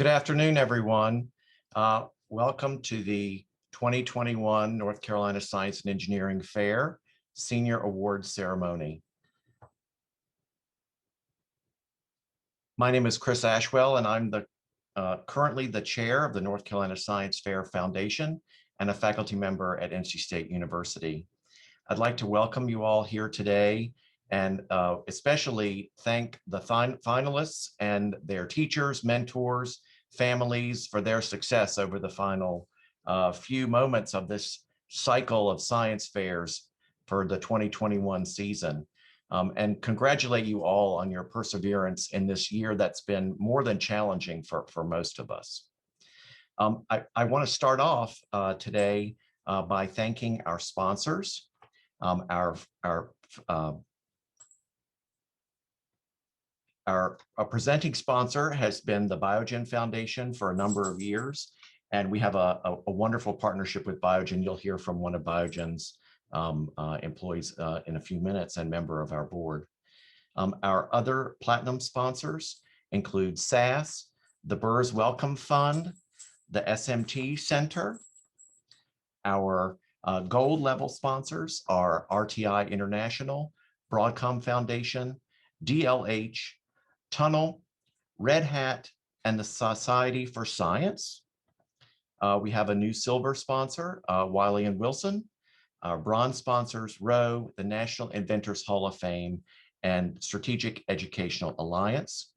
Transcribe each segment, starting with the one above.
Good afternoon, everyone. Welcome to the 2021 North Carolina Science and Engineering Fair Senior Awards Ceremony. My name is Chris Ashwell, and I'm currently the chair of the North Carolina Science Fair Foundation and a faculty member at NC State University. I'd like to welcome you all here today and especially thank the finalists and their teachers, mentors, families for their success over the final few moments of this cycle of science fairs for the 2021 season. And congratulate you all on your perseverance in this year that's been more than challenging for most of us. I want to start off today by thanking our sponsors. Our presenting sponsor has been the Biogen Foundation for a number of years, and we have a wonderful partnership with Biogen. You'll hear from one of Biogen's employees in a few minutes and member of our board. Our other platinum sponsors include SAS, the Burrs Wellcome Fund, the SMT Center. Our gold level sponsors are RTI International, Broadcom Foundation, DLH, Tunnel, Red Hat, and the Society for Science. We have a new silver sponsor, Wiley & Wilson. Our bronze sponsors, Ricoh, the National Inventors Hall of Fame, and Strategic Educational Alliance.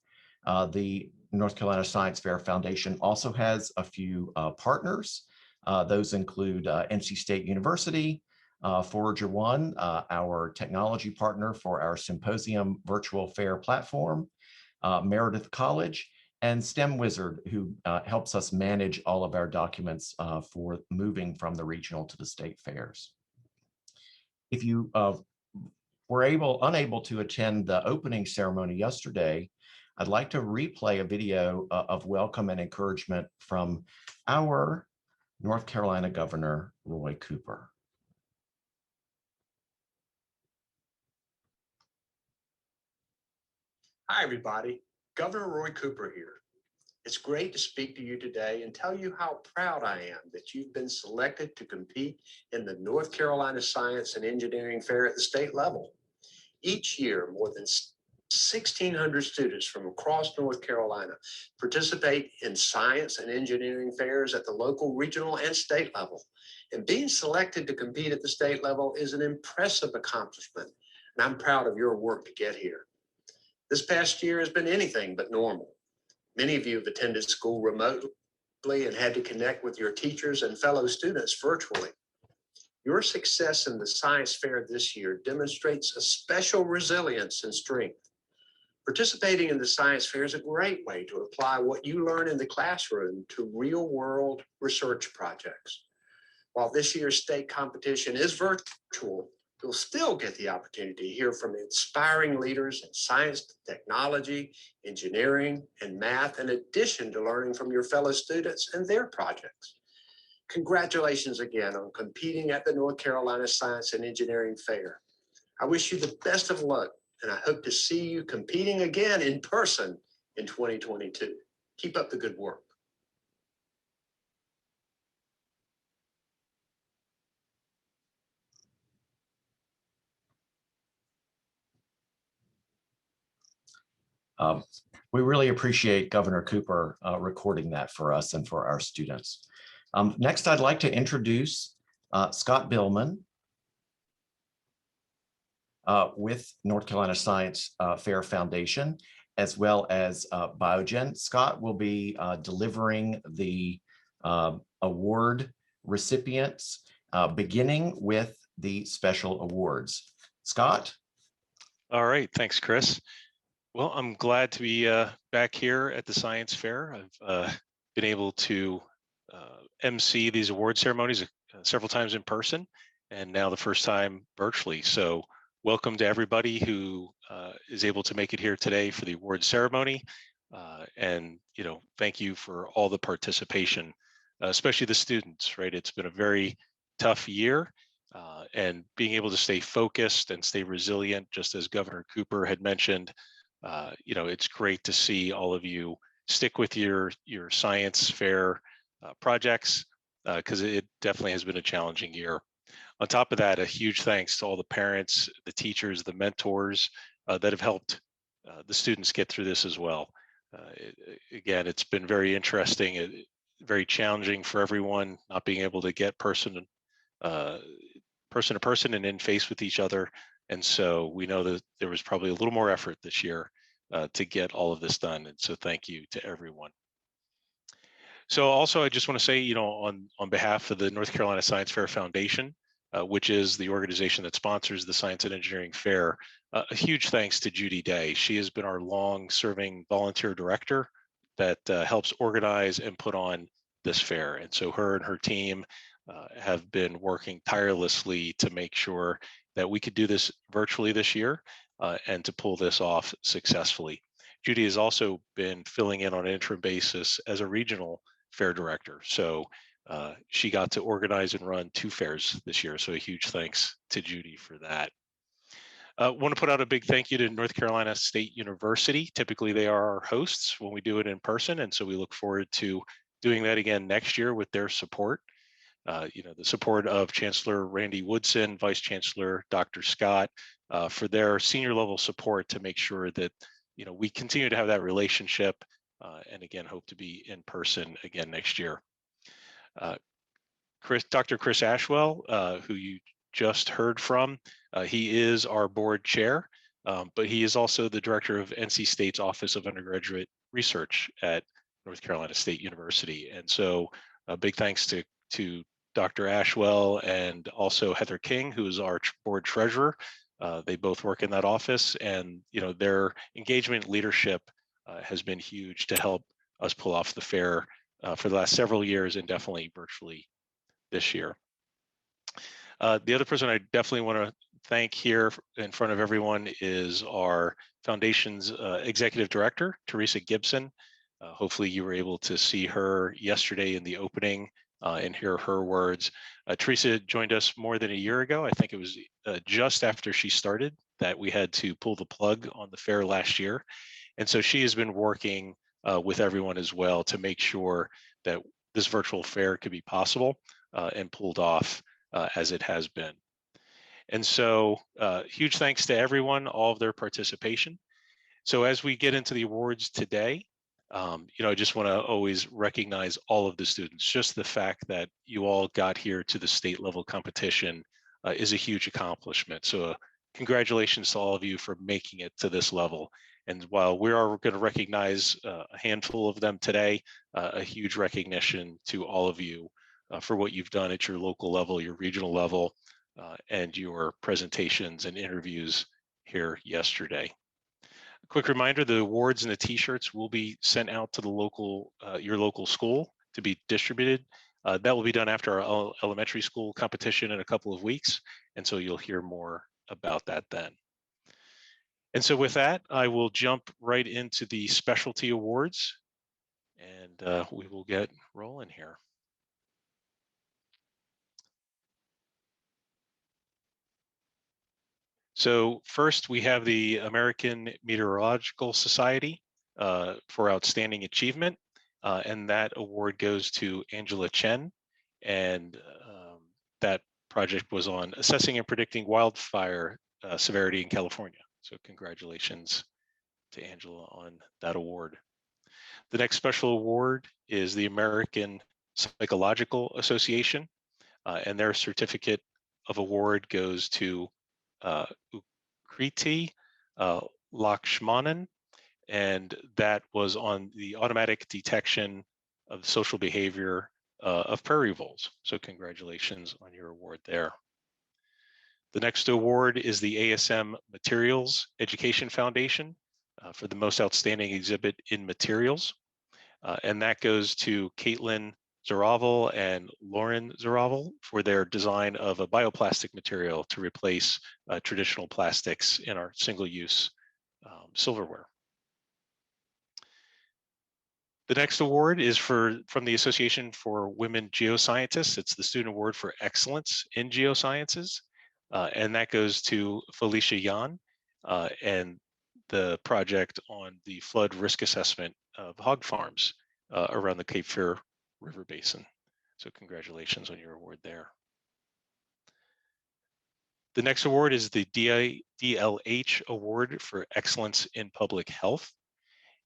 The North Carolina Science Fair Foundation also has a few partners. Those include NC State University, Forager One, our technology partner for our symposium virtual fair platform, Meredith College, and STEM Wizard, who helps us manage all of our documents for moving from the regional to the state fairs. If you were unable to attend the opening ceremony yesterday, I'd like to replay a video of welcome and encouragement from our North Carolina Governor, Roy Cooper. Hi, everybody. Governor Roy Cooper here. It's great to speak to you today and tell you how proud I am that you've been selected to compete in the North Carolina Science and Engineering Fair at the state level. Each year, more than 1,600 students from across North Carolina participate in science and engineering fairs at the local, regional, and state level. And being selected to compete at the state level is an impressive accomplishment, and I'm proud of your work to get here. This past year has been anything but normal. Many of you have attended school remotely and had to connect with your teachers and fellow students virtually. Your success in the science fair this year demonstrates a special resilience and strength. Participating in the science fair is a great way to apply what you learn in the classroom to real-world research projects. While this year's state competition is virtual, you'll still get the opportunity to hear from inspiring leaders in science, technology, engineering, and math, in addition to learning from your fellow students and their projects. Congratulations again on competing at the North Carolina Science and Engineering Fair. I wish you the best of luck, and I hope to see you competing again in person in 2022. Keep up the good work. We really appreciate Governor Cooper recording that for us and for our students. Next, I'd like to introduce Scott Billman with North Carolina Science Fair Foundation, as well as Biogen. Scott will be delivering the award recipients, beginning with the special awards. Scott? All right, thanks, Chris. Well, I'm glad to be back here at the Science Fair. I've been able to MC these award ceremonies several times in person, and now the first time virtually. So welcome to everybody who is able to make it here today for the award ceremony. And, thank you for all the participation, especially the students, right? It's been a very tough year, and being able to stay focused and stay resilient, just as Governor Cooper had mentioned, it's great to see all of you stick with your science fair projects, because it definitely has been a challenging year. On top of that, a huge thanks to all the parents, the teachers, the mentors that have helped the students get through this as well. Again, it's been very interesting, very challenging for everyone, not being able to get person to person and in face with each other. And so we know that there was probably a little more effort this year to get all of this done. And so thank you to everyone. So also, I just want to say, on behalf of the North Carolina Science Fair Foundation, which is the organization that sponsors the Science and Engineering Fair, a huge thanks to Judy Day. She has been our long-serving volunteer director that helps organize and put on this fair. And so her and her team have been working tirelessly to make sure that we could do this virtually this year and to pull this off successfully. Judy has also been filling in on an interim basis as a regional fair director. So she got to organize and run 2 fairs this year. So a huge thanks to Judy for that. Want to put out a big thank you to North Carolina State University. Typically they are our hosts when we do it in person. And so we look forward to doing that again next year with their support. The support of Chancellor Randy Woodson, Vice Chancellor Dr. Scott, for their senior level support to make sure that we continue to have that relationship, and again hope to be in person again next year. Dr. Chris Ashwell, who you just heard from, he is our board chair, but he is also the director of NC State's Office of Undergraduate Research at North Carolina State University. And so a big thanks to Dr. Ashwell and also Heather King, who is our board treasurer. They both work in that office, and their engagement leadership has been huge to help us pull off the fair for the last several years, and definitely virtually this year. The other person I definitely want to thank here in front of everyone is our foundation's executive director, Teresa Gibson. Hopefully you were able to see her yesterday in the opening and hear her words. Teresa joined us more than a year ago. I think it was just after she started that we had to pull the plug on the fair last year. And so she has been working with everyone as well to make sure that this virtual fair could be possible and pulled off as it has been. And so huge thanks to everyone, all of their participation. So as we get into the awards today, I just want to always recognize all of the students. Just the fact that you all got here to the state level competition is a huge accomplishment. So congratulations to all of you for making it to this level. And while we are going to recognize a handful of them today, a huge recognition to all of you for what you've done at your local level, your regional level, and your presentations and interviews here yesterday. A quick reminder, the awards and the t-shirts will be sent out to the your local school to be distributed. That will be done after our elementary school competition in a couple of weeks. And so you'll hear more about that then. And so with that, I will jump right into the specialty awards, and we will get rolling here. So first, we have the American Meteorological Society for Outstanding Achievement, and that award goes to Angela Chen, and that project was on assessing and predicting wildfire severity in California. So congratulations to Angela on that award. The next special award is the American Psychological Association, and their certificate of award goes to Ukriti Lakshmanan, and that was on the automatic detection of social behavior of prairie voles. So congratulations on your award there. The next award is the ASM Materials Education Foundation for the most outstanding exhibit in materials. And that goes to Caitlin Zaravel and Lauren Zaravel for their design of a bioplastic material to replace traditional plastics in our single-use silverware. The next award is from the Association for Women Geoscientists. It's the Student Award for Excellence in Geosciences. And that goes to Felicia Yan and the project on the flood risk assessment of hog farms around the Cape Fear River Basin. So congratulations on your award there. The next award is the DLH Award for Excellence in Public Health.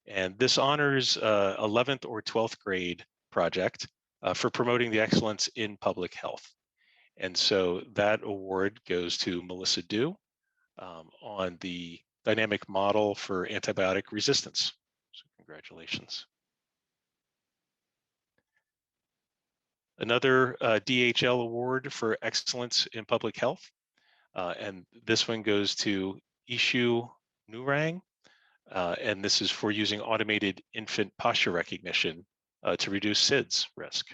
And this honors 11th or 12th grade project for promoting the excellence in public health. And so that award goes to Melissa Dew on the dynamic model for antibiotic resistance. So congratulations. Another DHL award for excellence in public health. And this one goes to Ishu Nurang. And this is for using automated infant posture recognition to reduce SIDS risk.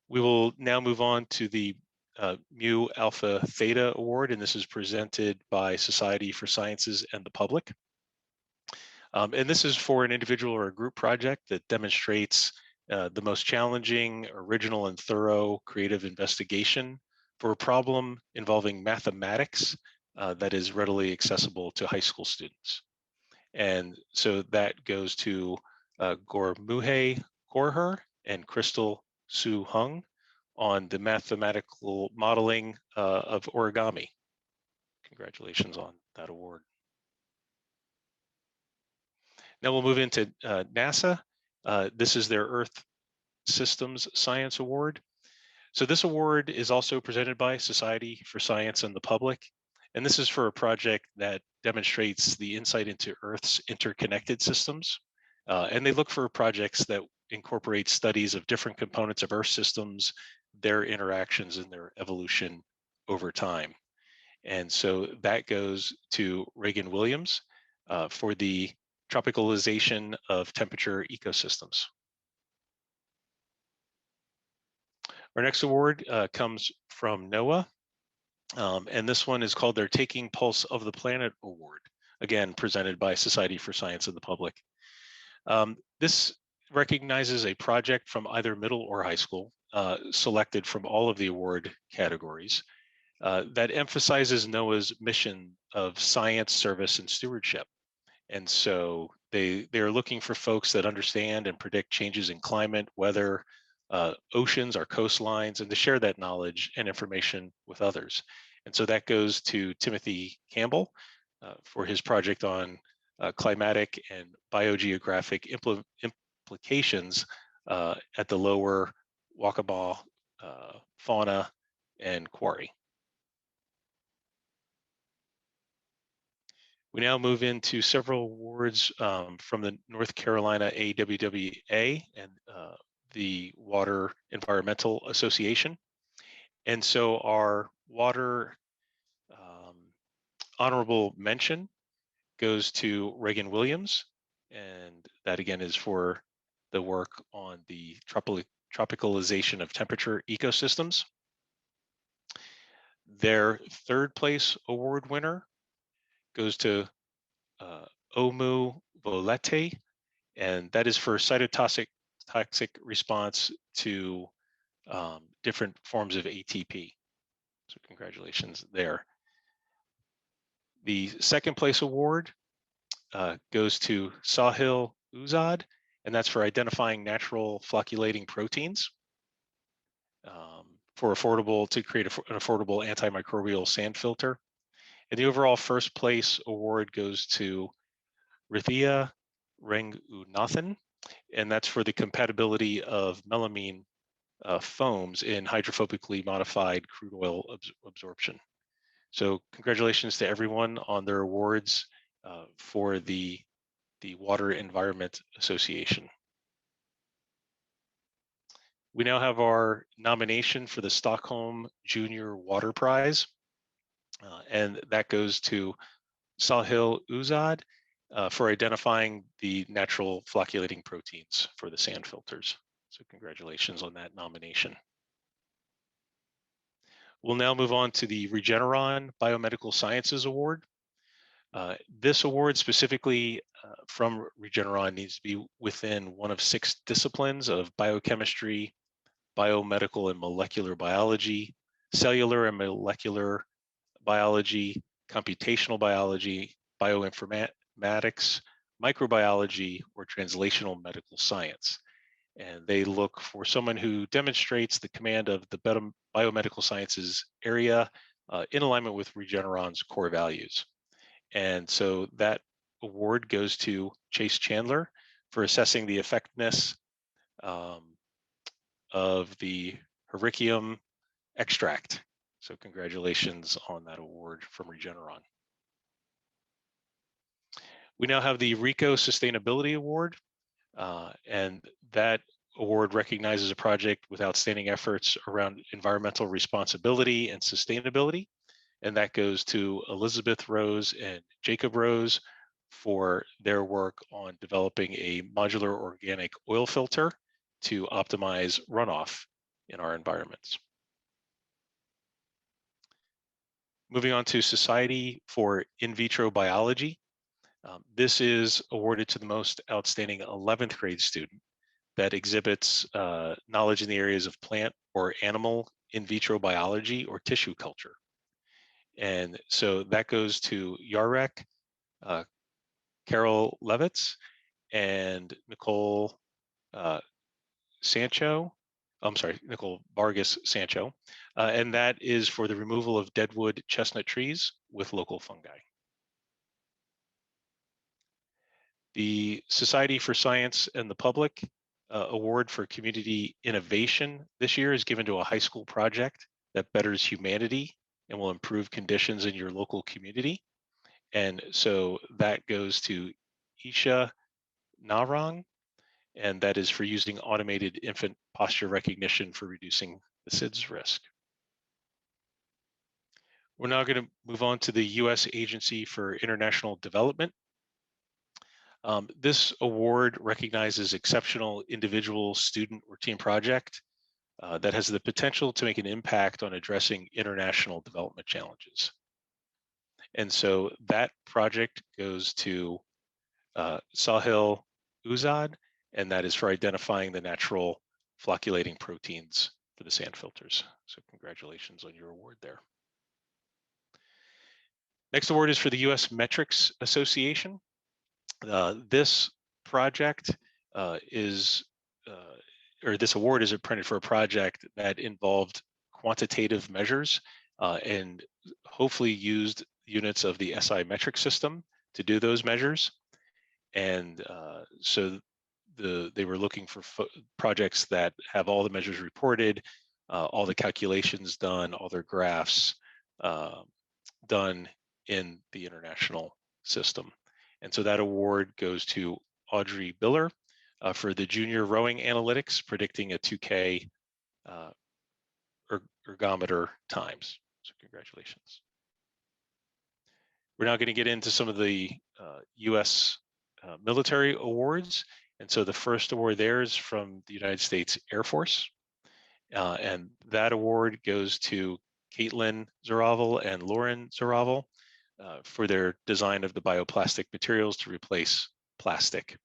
We will now move on to the Mu Alpha Theta Award, and this is presented by Society for Sciences and the Public. And this is for an individual or a group project that demonstrates the most challenging, original, and thorough creative investigation for a problem involving mathematics that is readily accessible to high school students. And so that goes to Gormuhe Korher and Crystal Su Hung on the mathematical modeling of origami. Congratulations on that award. Now we'll move into NASA. This is their Earth Systems Science Award. So this award is also presented by Society for Science and the Public. And this is for a project that demonstrates the insight into Earth's interconnected systems. And they look for projects that incorporate studies of different components of Earth systems, their interactions and their evolution over time. And so that goes to Reagan Williams for the tropicalization of temperature ecosystems. Our next award comes from NOAA. And this one is called their Taking Pulse of the Planet Award, again, presented by Society for Science and the Public. This recognizes a project from either middle or high school, selected from all of the award categories, that emphasizes NOAA's mission of science, service, and stewardship. And so they're looking for folks that understand and predict changes in climate, weather, oceans, our coastlines, and to share that knowledge and information with others. And so that goes to Timothy Campbell for his project on climatic and biogeographic implications at the lower Wakaba fauna and quarry. We now move into several awards from the North Carolina AWWA and the Water Environmental Association. And so our water honorable mention goes to Reagan Williams, and that again is for the work on the tropicalization of temperature ecosystems. Their third place award winner goes to Omu Volete, and that is for cytotoxic response to different forms of ATP. So congratulations there. The second place award goes to Sahil Uzad, and that's for identifying natural flocculating proteins to create an affordable antimicrobial sand filter. And the overall first place award goes to Rithia Rangunathan, and that's for the compatibility of melamine foams in hydrophobically modified crude oil absorption. So congratulations to everyone on their awards for the Water Environment Association. We now have our nomination for the Stockholm Junior Water Prize, and that goes to Sahil Uzad for identifying the natural flocculating proteins for the sand filters. So congratulations on that nomination. We'll now move on to the Regeneron Biomedical Sciences Award. This award specifically from Regeneron needs to be within one of 6 disciplines of biochemistry, biomedical and molecular biology, cellular and molecular biology, computational biology, bioinformatics, informatics, microbiology, or translational medical science. And they look for someone who demonstrates the command of the biomedical sciences area in alignment with Regeneron's core values. And so that award goes to Chase Chandler for assessing the effectiveness of the Hericium extract. So congratulations on that award from Regeneron. We now have the Ricoh Sustainability Award, and that award recognizes a project with outstanding efforts around environmental responsibility and sustainability. And that goes to Elizabeth Rose and Jacob Rose for their work on developing a modular organic oil filter to optimize runoff in our environments. Moving on to Society for In Vitro Biology. This is awarded to the most outstanding 11th grade student that exhibits knowledge in the areas of plant or animal in vitro biology or tissue culture. And so that goes to Yarek, Carol Levitz, and Nicole Nicole Vargas Sancho. And that is for the removal of deadwood chestnut trees with local fungi. The Society for Science and the Public Award for Community Innovation this year is given to a high school project that betters humanity and will improve conditions in your local community. And so that goes to Isha Narang, and that is for using automated infant posture recognition for reducing the SIDS risk. We're now going to move on to the U.S. Agency for International Development. This award recognizes exceptional individual, student, or team project that has the potential to make an impact on addressing international development challenges. And so that project goes to Sahil Uzad, and that is for identifying the natural flocculating proteins for the sand filters. So congratulations on your award there. Next award is for the U.S. Metrics Association. This project this award is printed for a project that involved quantitative measures and hopefully used units of the SI metric system to do those measures. And so they were looking for projects that have all the measures reported, all the calculations done, all their graphs done in the international system. And so that award goes to Audrey Biller for the junior rowing analytics, predicting a 2K ergometer times. So congratulations. We're now going to get into some of the U.S. Military awards. And so the first award there is from the United States Air Force. And that award goes to Caitlin Zaravel and Lauren Zaravel for their design of the bioplastic materials to replace plastic.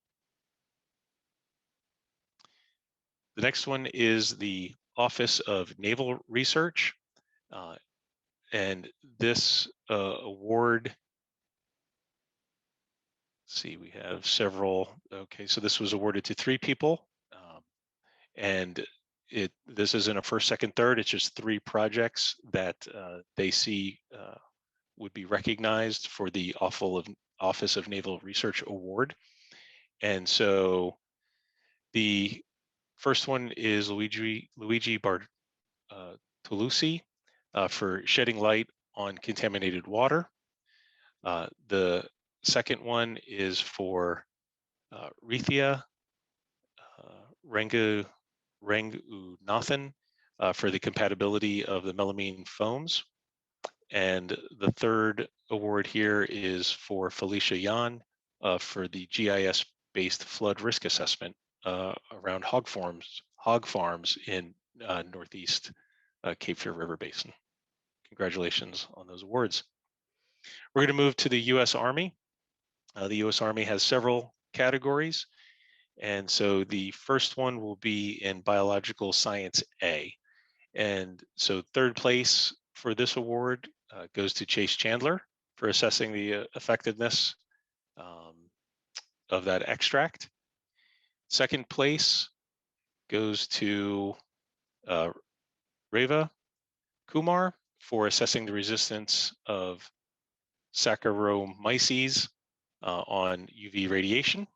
The next one is the Office of Naval Research. And this award, let's see, we have several. Okay, so this was awarded to 3 people. And this isn't a first, second, third, it's just 3 projects that they see would be recognized for the Office of Naval Research Award. And so the first one is Luigi Bartolucci for shedding light on contaminated water. The second one is for Rithia Rangunathan for the compatibility of the melamine foams. And the third award here is for Felicia Yan for the GIS-based flood risk assessment around hog farms in Northeast Cape Fear River Basin. Congratulations on those awards. We're going to move to the U.S. Army. The U.S. Army has several categories. And so the first one will be in Biological Science A. And so third place for this award goes to Chase Chandler for assessing the effectiveness of that extract. Second place goes to Reva Kumar for assessing the resistance of Saccharomyces on UV radiation.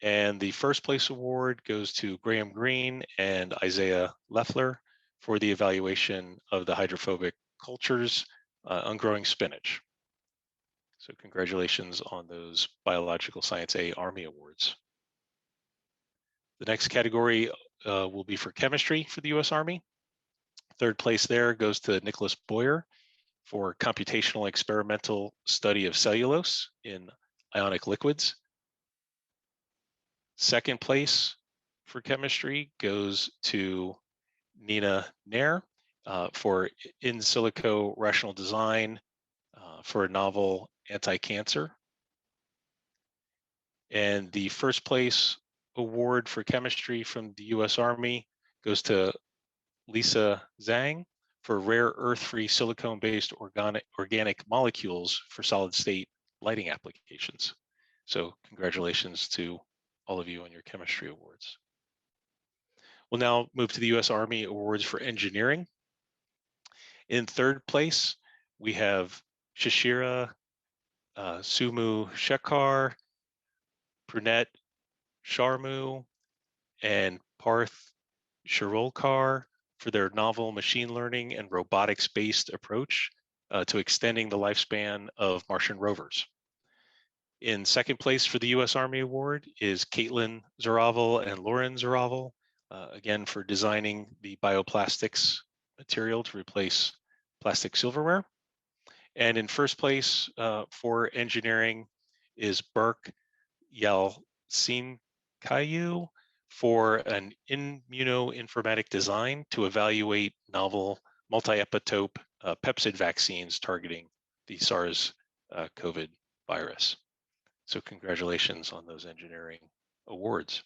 And the first place award goes to Graham Green and Isaiah Leffler for the evaluation of the hydrophobic cultures on growing spinach. So congratulations on those Biological Science A Army Awards. The next category will be for chemistry for the US Army. Third place there goes to Nicholas Boyer for computational experimental study of cellulose in ionic liquids. Second place for chemistry goes to Nina Nair for in silico rational design for a novel anti-cancer. And the first place award for chemistry from the US Army goes to Lisa Zhang for rare earth-free silicone-based organic molecules for solid-state lighting applications. So congratulations to all of you on your chemistry awards. We'll now move to the US Army Awards for engineering. In third place, we have Shishira Sumu Shekhar, Prunet Sharmu, and Parth Shirolkar for their novel machine learning and robotics-based approach to extending the lifespan of Martian rovers. In second place for the US Army Award is Caitlin Zaravel and Lauren Zaravel, again for designing the bioplastics material to replace plastic silverware. And in first place for engineering is Burke Yalcinkayu for an immunoinformatic design to evaluate novel multi-epitope peptide vaccines targeting the SARS-CoV virus. So congratulations on those engineering awards.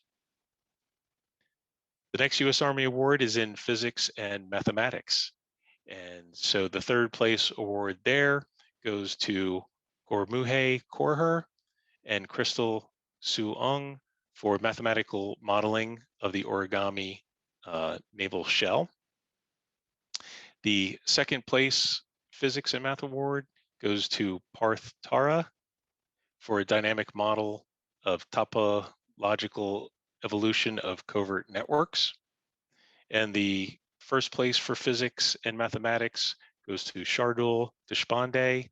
The next US Army Award is in physics and mathematics. And so the third place award there goes to Gormuhe Korher and Crystal Suong for mathematical modeling of the origami naval shell. The second place physics and math award goes to Parth Tara for a dynamic model of topological evolution of covert networks. And the first place for physics and mathematics goes to Shardul Deshpande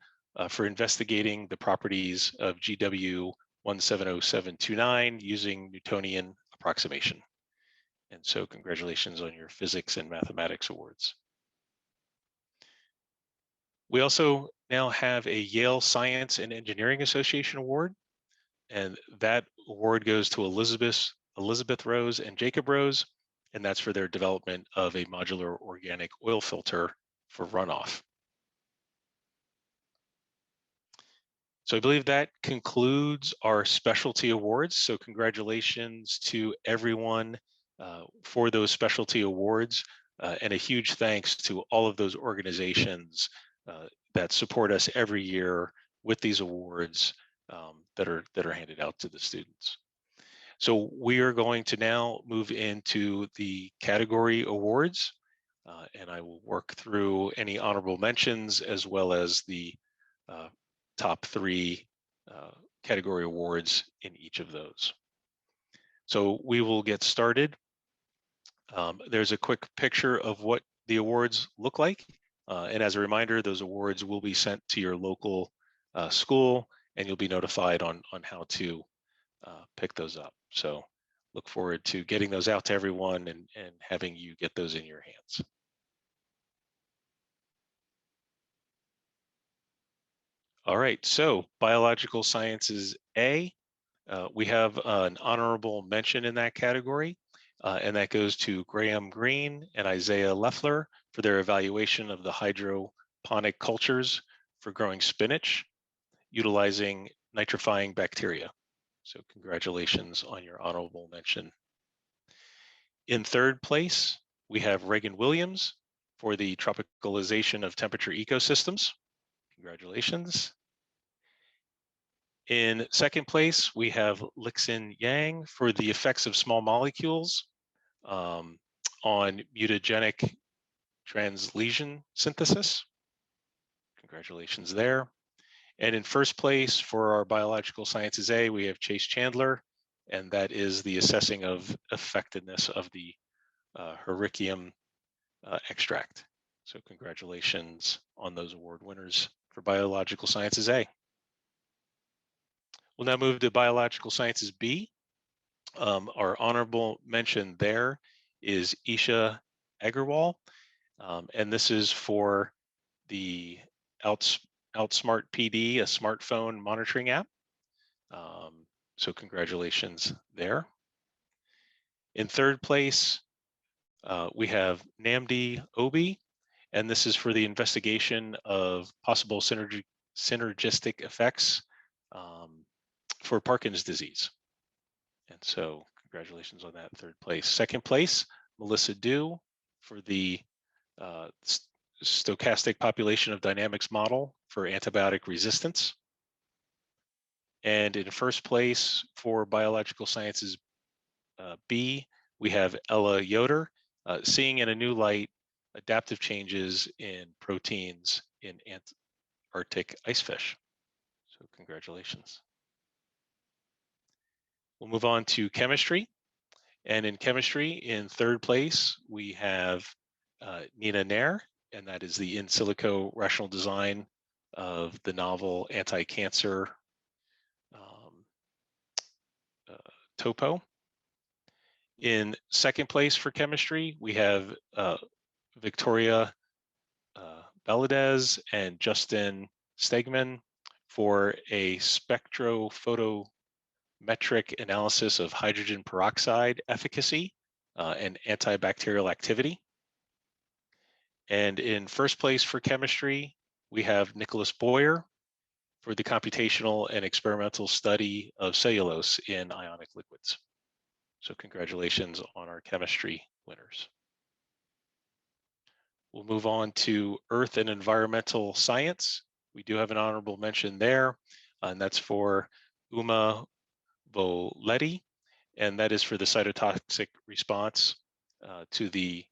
for investigating the properties of GW 170729 using Newtonian approximation. And so congratulations on your physics and mathematics awards. We also now have a Yale Science and Engineering Association Award, and that award goes to Elizabeth Rose and Jacob Rose, and that's for their development of a modular organic oil filter for runoff. So I believe that concludes our specialty awards. So congratulations to everyone for those specialty awards, and a huge thanks to all of those organizations that support us every year with these awards that are handed out to the students. So we are going to now move into the category awards, and I will work through any honorable mentions as well as the top three category awards in each of those. So we will get started. There's a quick picture of what the awards look like. And as a reminder, those awards will be sent to your local school, and you'll be notified on how to pick those up. So look forward to getting those out to everyone and having you get those in your hands. All right, so Biological Sciences A, we have an honorable mention in that category, and that goes to Graham Green and Isaiah Leffler for their evaluation of the hydroponic cultures for growing spinach, utilizing nitrifying bacteria. So congratulations on your honorable mention. In third place, we have Reagan Williams for the tropicalization of temperature ecosystems. Congratulations. In second place, we have Lixin Yang for the effects of small molecules on mutagenic translesion synthesis. Congratulations there. And in first place for our Biological Sciences A, we have Chase Chandler, and that is the assessing of effectiveness of the Hericium extract. So congratulations on those award winners for Biological Sciences A. We'll now move to Biological Sciences B. Our honorable mention there is Isha Agarwal, and this is for the Outsmart PD, a smartphone monitoring app. So congratulations there. In third place, we have Namdi Obi, and this is for the investigation of possible synergistic effects for Parkinson's disease. And so congratulations on that third place. Second place, Melissa Dew for the stochastic population of dynamics model for antibiotic resistance. And in first place for Biological Sciences B, we have Ella Yoder, seeing in a new light adaptive changes in proteins in Antarctic ice fish. So congratulations. We'll move on to chemistry. And in chemistry, in third place, we have Nina Nair, and that is the in silico rational design of the novel anti-cancer topo. In second place for chemistry, we have Victoria Beladez and Justin Stegman for a spectrophotometric analysis of hydrogen peroxide efficacy and antibacterial activity. And in first place for chemistry, we have Nicholas Boyer for the computational and experimental study of cellulose in ionic liquids. So congratulations on our chemistry winners. We'll move on to Earth and Environmental Science. We do have an honorable mention there, and that's for Uma Voletti, and that is for the cytotoxic response to the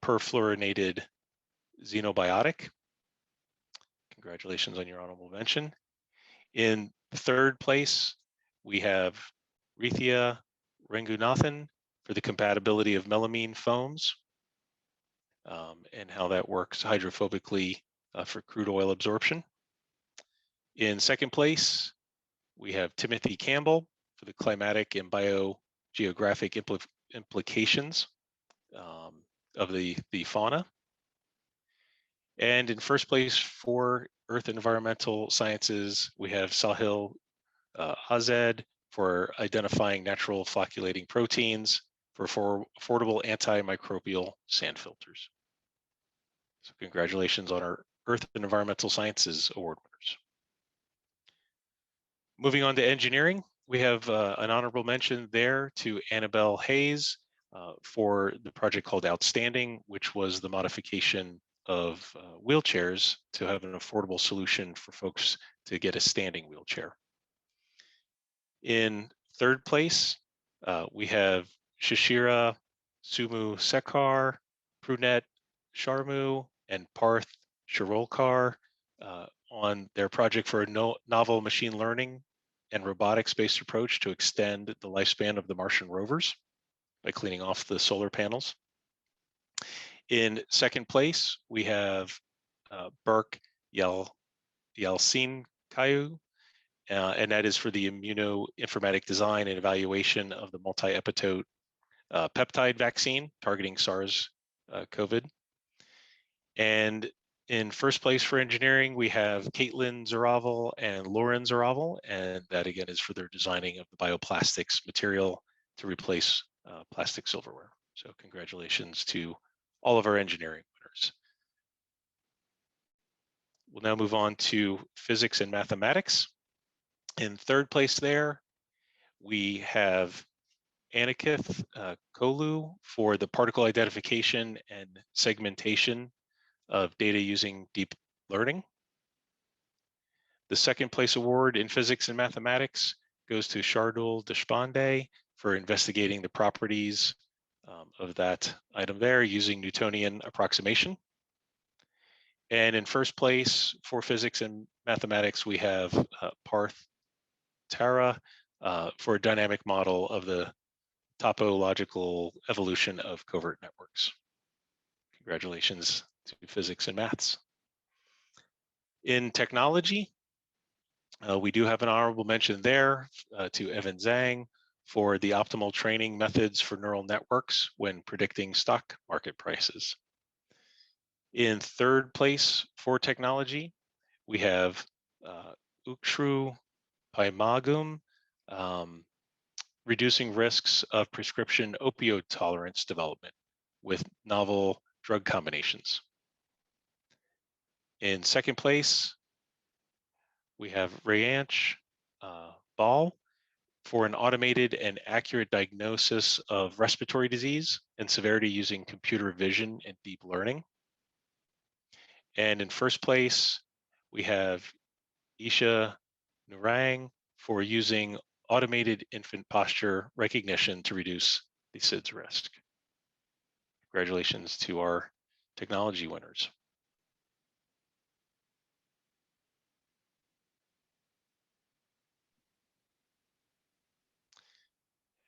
perfluorinated xenobiotic. Congratulations on your honorable mention. In third place, we have Rithia Rangunathan for the compatibility of melamine foams and how that works hydrophobically for crude oil absorption. In second place, we have Timothy Campbell for the climatic and biogeographic implications of the fauna. And in first place for Earth and Environmental Sciences, we have Sahil Azad for identifying natural flocculating proteins for affordable antimicrobial sand filters. So congratulations on our Earth and Environmental Sciences award winners. Moving on to engineering, we have an honorable mention there to Annabelle Hayes for the project called Outstanding, which was the modification of wheelchairs to have an affordable solution for folks to get a standing wheelchair. In third place, we have Shashira Sumu Sekar, Prunet Sharmu, and Parth Shirolkar on their project for a novel machine learning and robotics-based approach to extend the lifespan of the Martian rovers by cleaning off the solar panels. In second place, we have Burke Yalcin Kayu, and that is for the immunoinformatic design and evaluation of the multi-epitope peptide vaccine targeting SARS-CoV. And in first place for engineering, we have Caitlin Zaraval and Lauren Zaraval, and that again is for their designing of the bioplastics material to replace plastic silverware. So congratulations to all of our engineering winners. We'll now move on to physics and mathematics. In third place there, we have Anikith Kolu for the particle identification and segmentation of data using deep learning. The second place award in physics and mathematics goes to Shardul Deshpande for investigating the properties of that item there using Newtonian approximation. And in first place for physics and mathematics, we have Parth Tara for a dynamic model of the topological evolution of covert networks. Congratulations to physics and maths. In technology, we do have an honorable mention there to Evan Zhang for the optimal training methods for neural networks when predicting stock market prices. In third place for technology, we have Ukshru Paimagum, reducing risks of prescription opioid tolerance development with novel drug combinations. In second place, we have Rayanch Ball for an automated and accurate diagnosis of respiratory disease and severity using computer vision and deep learning. And in first place, we have Isha Nurang for using automated infant posture recognition to reduce the SIDS risk. Congratulations to our technology winners.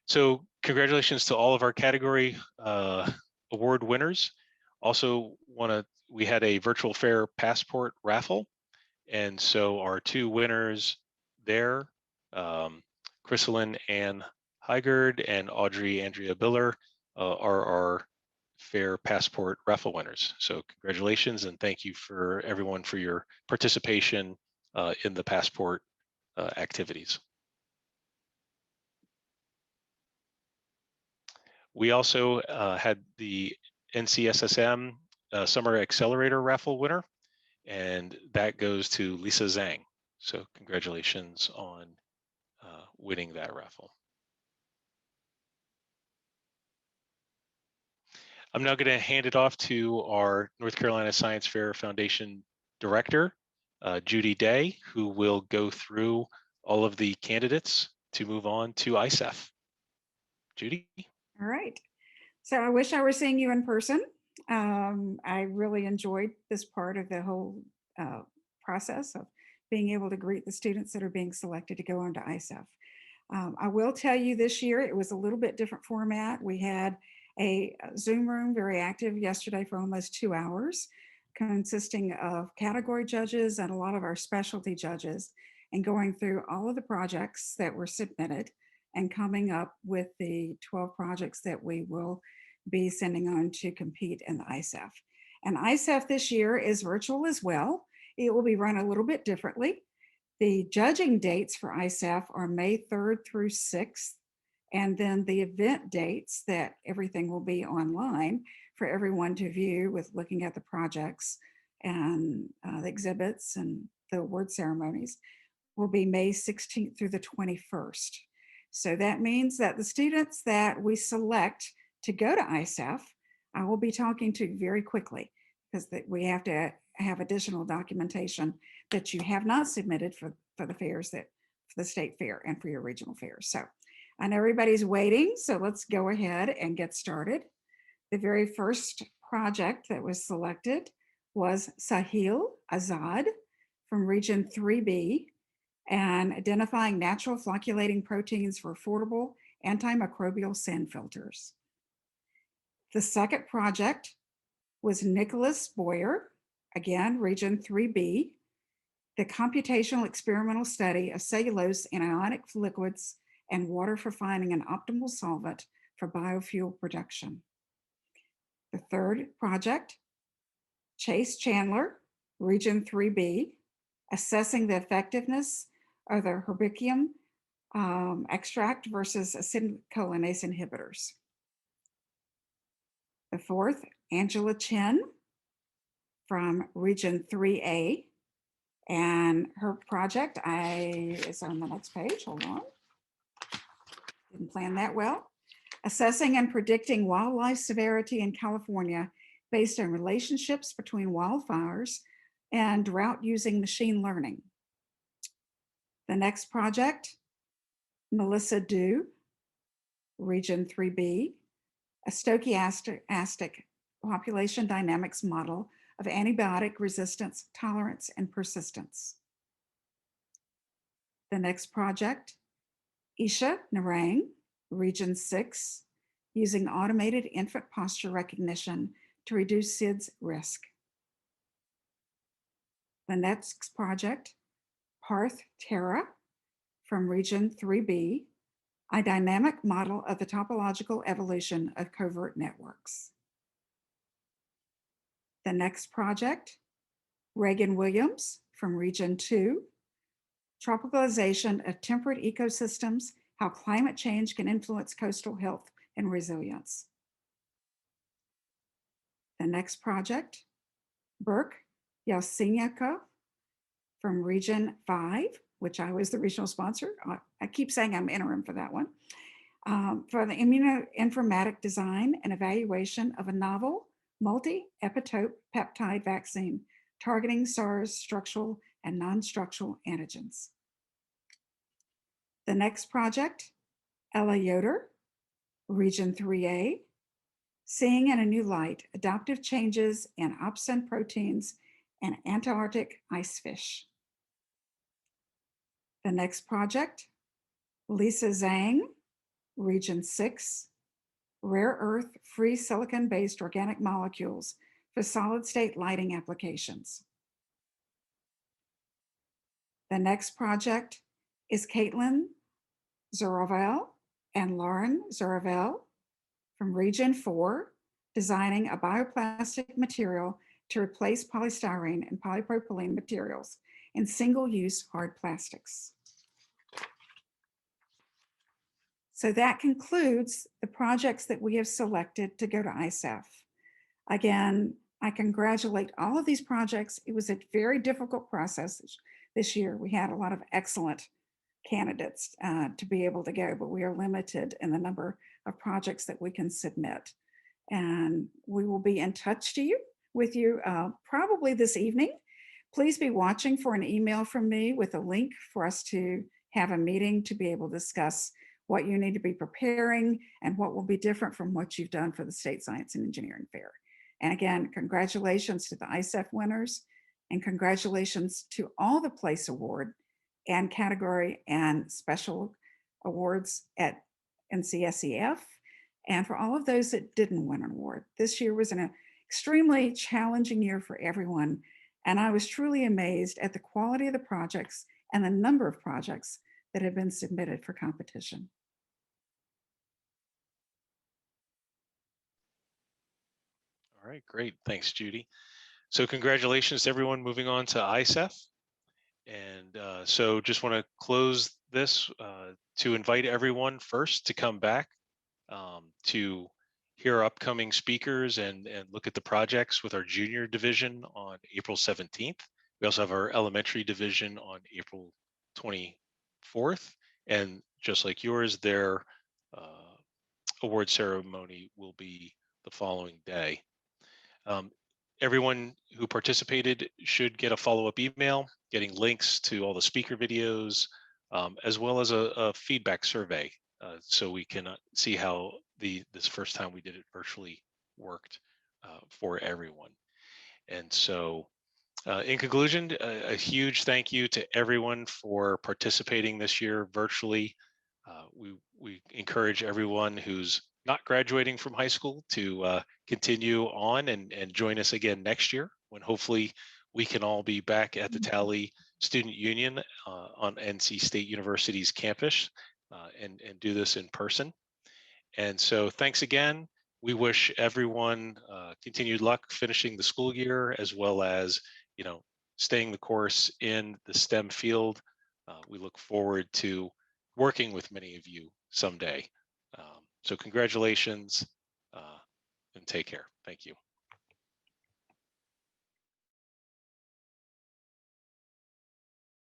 So congratulations to all of our category award winners. Also we had a virtual fair passport raffle. And so our two winners there, Chrysalyn Ann Hygard and Audrey Andrea Biller are our fair passport raffle winners. So congratulations and thank you for everyone for your participation in the passport activities. We also had the NCSSM Summer Accelerator raffle winner, and that goes to Lisa Zhang. So congratulations on winning that raffle. I'm now going to hand it off to our North Carolina Science Fair Foundation Director, Judy Day, who will go through all of the candidates to move on to ISEF. Judy? All right. So I wish I were seeing you in person. I really enjoyed this part of the whole process of being able to greet the students that are being selected to go on to ISEF. I will tell you this year, it was a little bit different format. We had a Zoom room very active yesterday for almost 2 hours, consisting of category judges and a lot of our specialty judges, and going through all of the projects that were submitted and coming up with the 12 projects that we will be sending on to compete in the ISEF. And ISEF this year is virtual as well. It will be run a little bit differently. The judging dates for ISEF are May 3rd through 6th. And then the event dates that everything will be online for everyone to view with looking at the projects and the exhibits and the award ceremonies will be May 16th through the 21st. So that means that the students that we select to go to ISEF, I will be talking to very quickly because we have to have additional documentation that you have not submitted for the fairs for the state fair and for your regional fairs. So I know everybody's waiting, so let's go ahead and get started. The very first project that was selected was Sahil Azad from Region 3B and identifying natural flocculating proteins for affordable antimicrobial sand filters. The second project was Nicholas Boyer, again, Region 3B, the computational experimental study of cellulose in ionic liquids and water for finding an optimal solvent for biofuel production. The third project, Chase Chandler, Region 3B, assessing the effectiveness of the herbicium extract versus acetylcholinase inhibitors. The fourth, Angela Chen from Region 3A, and her project is on the next page, hold on. Didn't plan that well. Assessing and predicting wildlife severity in California based on relationships between wildfires and drought using machine learning. The next project, Melissa Dew, Region 3B, a stochastic population dynamics model of antibiotic resistance, tolerance, and persistence. The next project, Isha Narang, Region 6, using automated infant posture recognition to reduce SIDS risk. The next project, Parth Tara from Region 3B, a dynamic model of the topological evolution of covert networks. The next project, Reagan Williams from Region 2, tropicalization of temperate ecosystems, how climate change can influence coastal health and resilience. The next project, Burke Yelsinyakov from Region 5, which I was the regional sponsor. I keep saying I'm interim for that one. For the immunoinformatic design and evaluation of a novel multi-epitope peptide vaccine targeting SARS structural and non-structural antigens. The next project, Ella Yoder, Region 3A, seeing in a new light, adaptive changes in opsin proteins and Antarctic ice fish. The next project, Lisa Zhang, Region 6, rare earth free silicon-based organic molecules for solid state lighting applications. The next project is Caitlin Zuravel and Lauren Zuravel from Region 4, designing a bioplastic material to replace polystyrene and polypropylene materials in single-use hard plastics. So that concludes the projects that we have selected to go to ISAF. Again, I congratulate all of these projects. It was a very difficult process this year. We had a lot of excellent candidates to be able to go, but we are limited in the number of projects that we can submit. And we will be in touch with you probably this evening. Please be watching for an email from me with a link for us to have a meeting to be able to discuss what you need to be preparing and what will be different from what you've done for the State Science and Engineering Fair. And again, congratulations to the ISAF winners and congratulations to all the place award and category and special awards at NCSEF, and for all of those that didn't win an award. This year was an extremely challenging year for everyone, and I was truly amazed at the quality of the projects and the number of projects that have been submitted for competition. All right, great. Thanks, Judy. So congratulations to everyone moving on to ISAF. And so just want to close this to invite everyone first to come back to hear upcoming speakers and look at the projects with our junior division on April 17th. We also have our elementary division on April 24th. And just like yours, their award ceremony will be the following day. Everyone who participated should get a follow-up email, getting links to all the speaker videos, as well as a feedback survey, so we can see how this first time we did it virtually worked for everyone. And so in conclusion, a huge thank you to everyone for participating this year virtually. We encourage everyone who's not graduating from high school to continue on and join us again next year, when hopefully we can all be back at the Tally Student Union on NC State University's campus and do this in person. And so thanks again. We wish everyone continued luck finishing the school year, as well as staying the course in the STEM field. We look forward to working with many of you someday. So congratulations and take care. Thank you.